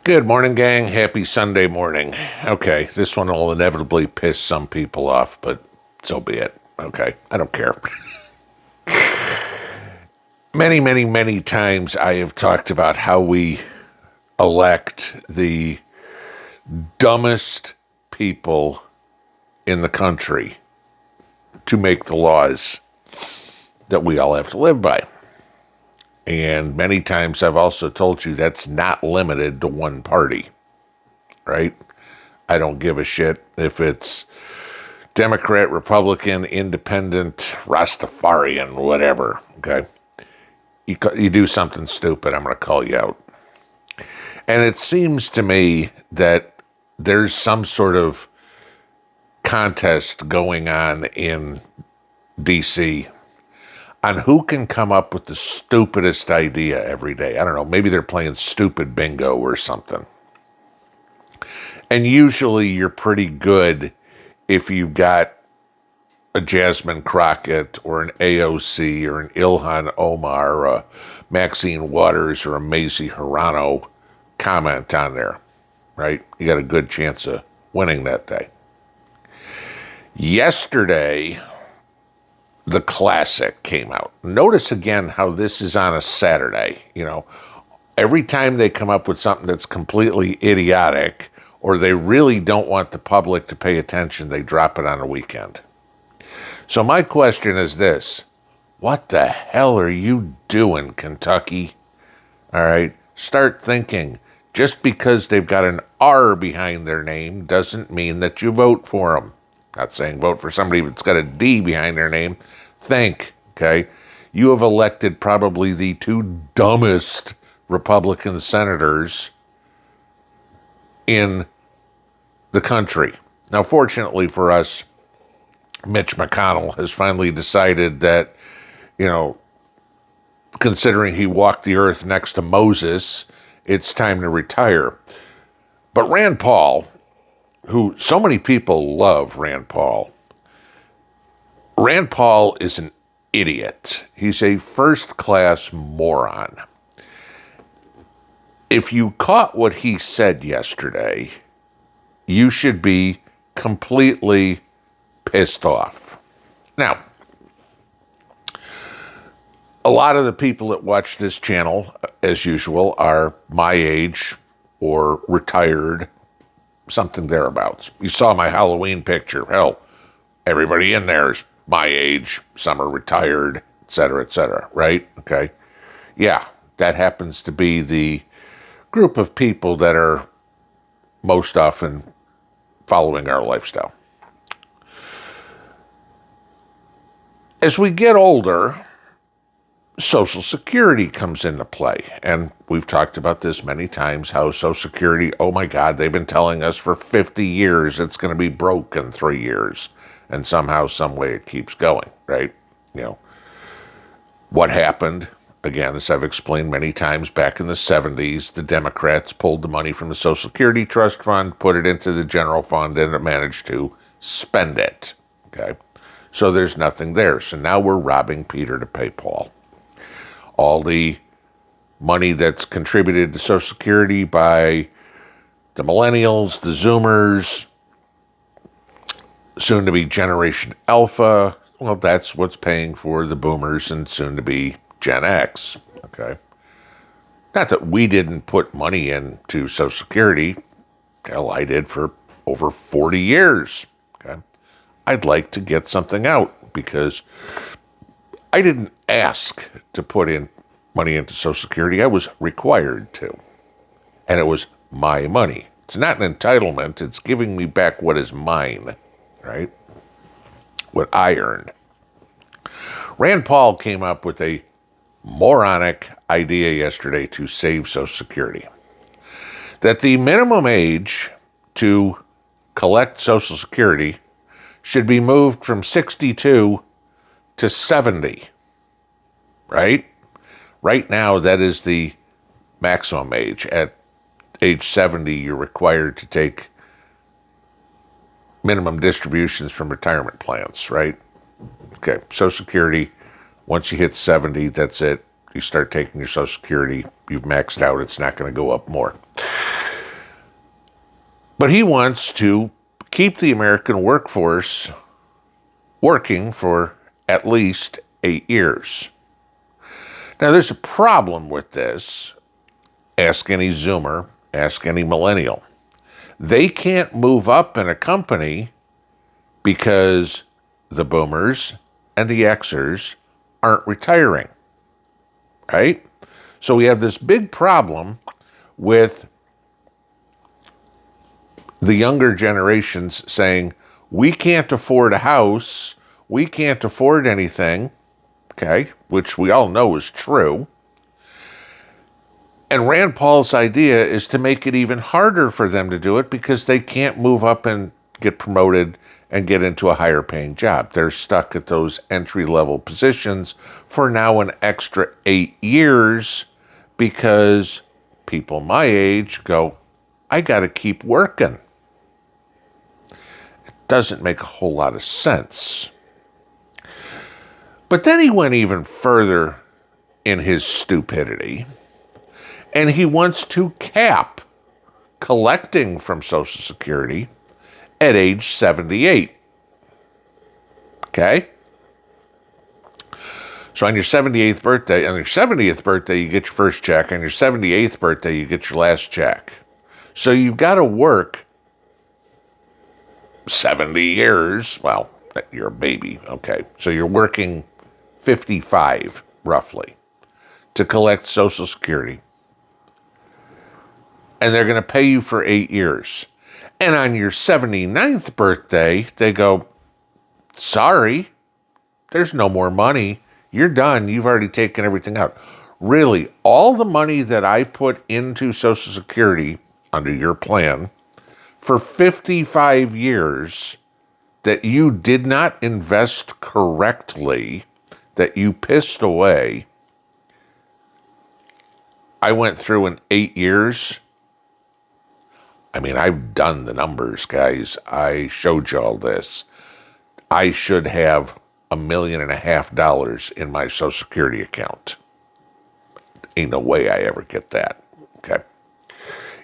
Good morning, gang. Happy Sunday morning. Okay, this one will inevitably piss some people off, but so be it. Okay, I don't care. Many times I have talked about how we elect the dumbest people in the country to make the laws that we all have to live by. And many times I've also told you that's not limited to one party, right? I don't give a shit if it's Democrat, Republican, Independent, Rastafarian, whatever, okay? You do something stupid, I'm going to call you out. And it seems to me that there's some sort of contest going on in D.C. on who can come up with the stupidest idea every day. I don't know, maybe they're playing stupid bingo or something. And usually you're pretty good if you've got a Jasmine Crockett or an AOC or an Ilhan Omar or a Maxine Waters or a Mazie Hirano comment on there, right? You got a good chance of winning that day. Yesterday, the classic came out. Notice again how this is on a Saturday. You know, every time they come up with something that's completely idiotic or they really don't want the public to pay attention, they drop it on a weekend. So my question is this: what the hell are you doing, Kentucky? All right, start thinking. Just because they've got an R behind their name doesn't mean that you vote for them. Not saying vote for somebody that's got a D behind their name. Think, okay? You have elected probably the two dumbest Republican senators in the country. Now, fortunately for us, Mitch McConnell has finally decided that, you know, considering he walked the earth next to Moses, it's time to retire. But Rand Paul, who so many people love Rand Paul is an idiot. He's a first-class moron. If you caught what he said yesterday, you should be completely pissed off. Now, a lot of the people that watch this channel, as usual, are my age or retired, something thereabouts. You saw my Halloween picture. Hell, everybody in there is my age. Some are retired, et cetera, right? Okay. Yeah, that happens to be the group of people that are most often following our lifestyle. As we get older, Social Security comes into play. And we've talked about this many times, how Social Security, oh my God, they've been telling us for 50 years it's going to be broke in 3 years. And somehow, some way it keeps going, right? You know, what happened, again, as I've explained many times, back in the 70s, the Democrats pulled the money from the Social Security Trust Fund, put it into the general fund, and it managed to spend it, okay? So there's nothing there. So now we're robbing Peter to pay Paul. All the money that's contributed to Social Security by the millennials, the Zoomers, soon to be Generation Alpha, well, that's what's paying for the Boomers and soon to be Gen X, okay? Not that we didn't put money into Social Security. Hell, I did for over 40 years, okay? I'd like to get something out because I didn't ask to put in money into Social Security. I was required to. And it was my money. It's not an entitlement. It's giving me back what is mine, right? What I earned. Rand Paul came up with a moronic idea yesterday to save Social Security. That the minimum age to collect Social Security should be moved from 62 to 70, right? Right now, that is the maximum age. At age 70, you're required to take minimum distributions from retirement plans, right? Okay, Social Security, once you hit 70, that's it. You start taking your Social Security, you've maxed out, it's not going to go up more. But he wants to keep the American workforce working for at least 8 years. Now, there's a problem with this. Ask any Zoomer, ask any millennial. They can't move up in a company because the boomers and the Xers aren't retiring, right? So we have this big problem with the younger generations saying, we can't afford a house, we can't afford anything, okay, which we all know is true. And Rand Paul's idea is to make it even harder for them to do it because they can't move up and get promoted and get into a higher paying job. They're stuck at those entry-level positions for now an extra 8 years because people my age go, I got to keep working. It doesn't make a whole lot of sense. But then he went even further in his stupidity, and he wants to cap collecting from Social Security at age 78. Okay? So on your 78th birthday, you get your first check. On your 78th birthday, you get your last check. So you've got to work 70 years. Well, you're a baby. Okay. So you're working 55, roughly, to collect Social Security. And they're going to pay you for 8 years. And on your 79th birthday, they go, sorry, there's no more money. You're done. You've already taken everything out. Really, all the money that I put into Social Security under your plan for 55 years that you did not invest correctly, that you pissed away, I went through in 8 years. I mean, I've done the numbers, guys. I showed you all this. I should have $1.5 million in my Social Security account. Ain't no way I ever get that, okay?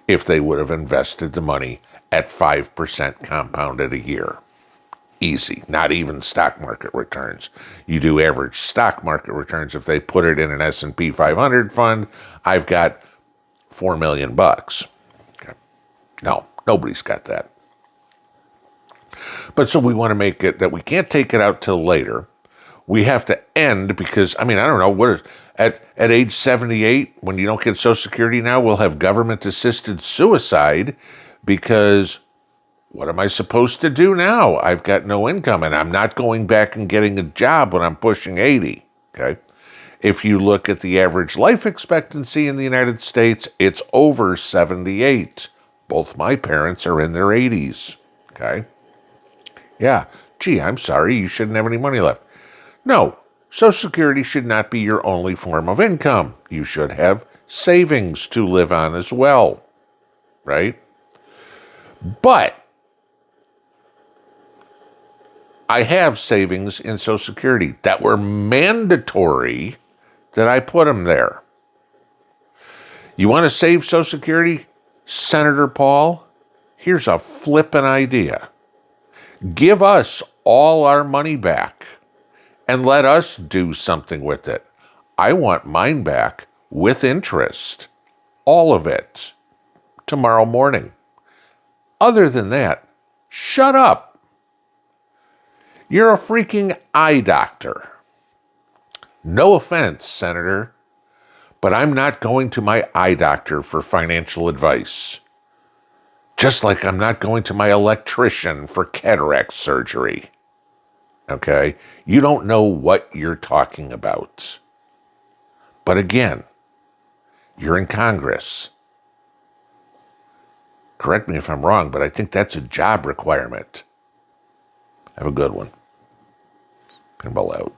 If they would have invested the money at 5% compounded a year. Easy. Not even stock market returns. You do average stock market returns. If they put it in an S&P 500 fund, I've got $4 million. Okay. No, nobody's got that. But so we want to make it that we can't take it out till later. We have to end because, I mean, I don't know, what is, at age 78, when you don't get Social Security now, we'll have government-assisted suicide because what am I supposed to do now? I've got no income, and I'm not going back and getting a job when I'm pushing 80, okay? If you look at the average life expectancy in the United States, it's over 78. Both my parents are in their 80s, okay? Yeah, gee, I'm sorry, you shouldn't have any money left. No, Social Security should not be your only form of income. You should have savings to live on as well, right? But I have savings in Social Security that were mandatory that I put them there. You want to save Social Security, Senator Paul? Here's a flippin' idea. Give us all our money back and let us do something with it. I want mine back with interest. All of it. Tomorrow morning. Other than that, shut up. You're a freaking eye doctor. No offense, Senator, but I'm not going to my eye doctor for financial advice. Just like I'm not going to my electrician for cataract surgery. Okay? You don't know what you're talking about. But again, you're in Congress. Correct me if I'm wrong, but I think that's a job requirement. Have a good one. Pinball out.